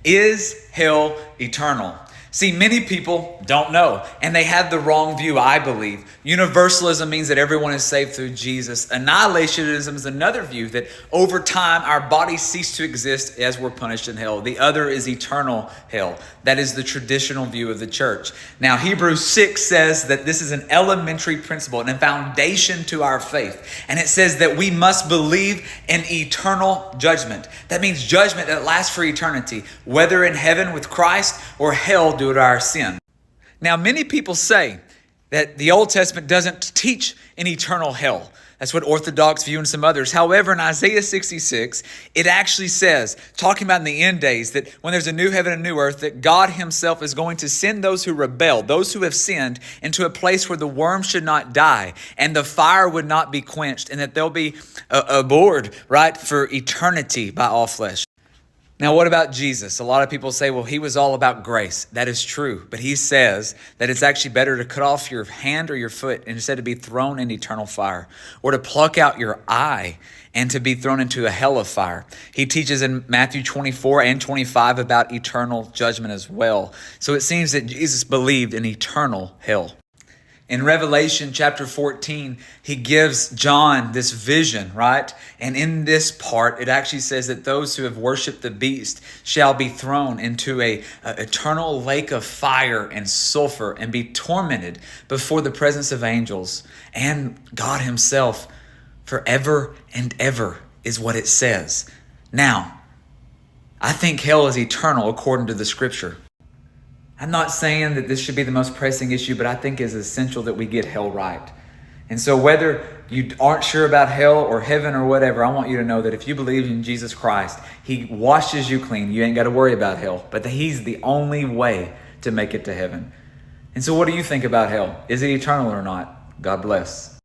Is hell eternal? See, many people don't know, and they have the wrong view, I believe. Universalism means that everyone is saved through Jesus. Annihilationism is another view that over time our bodies cease to exist as we're punished in hell. The other is eternal hell. That is the traditional view of the church. Now, Hebrews 6 says that this is an elementary principle and a foundation to our faith. And it says that we must believe in eternal judgment. That means judgment that lasts for eternity, whether in heaven with Christ or hell due to our sin. Now, many people say that the Old Testament doesn't teach an eternal hell. That's what Orthodox view and some others. However, in Isaiah 66, it actually says, talking about in the end days, that when there's a new heaven and new earth, that God himself is going to send those who rebel, those who have sinned, into a place where the worm should not die and the fire would not be quenched, and that they'll be abhorred, right, for eternity by all flesh. Now, what about Jesus? A lot of people say, well, he was all about grace. That is true. But he says that it's actually better to cut off your hand or your foot instead of be thrown in eternal fire, or to pluck out your eye and to be thrown into a hell of fire. He teaches in Matthew 24 and 25 about eternal judgment as well. So it seems that Jesus believed in eternal hell. In Revelation chapter 14, he gives John this vision, right? And in this part, it actually says that those who have worshiped the beast shall be thrown into a eternal lake of fire and sulfur and be tormented before the presence of angels and God himself forever and ever is what it says. Now, I think hell is eternal according to the scripture. I'm not saying that this should be the most pressing issue, but I think it's essential that we get hell right. And so whether you aren't sure about hell or heaven or whatever, I want you to know that if you believe in Jesus Christ, he washes you clean. You ain't got to worry about hell, but that he's the only way to make it to heaven. And so what do you think about hell? Is it eternal or not? God bless.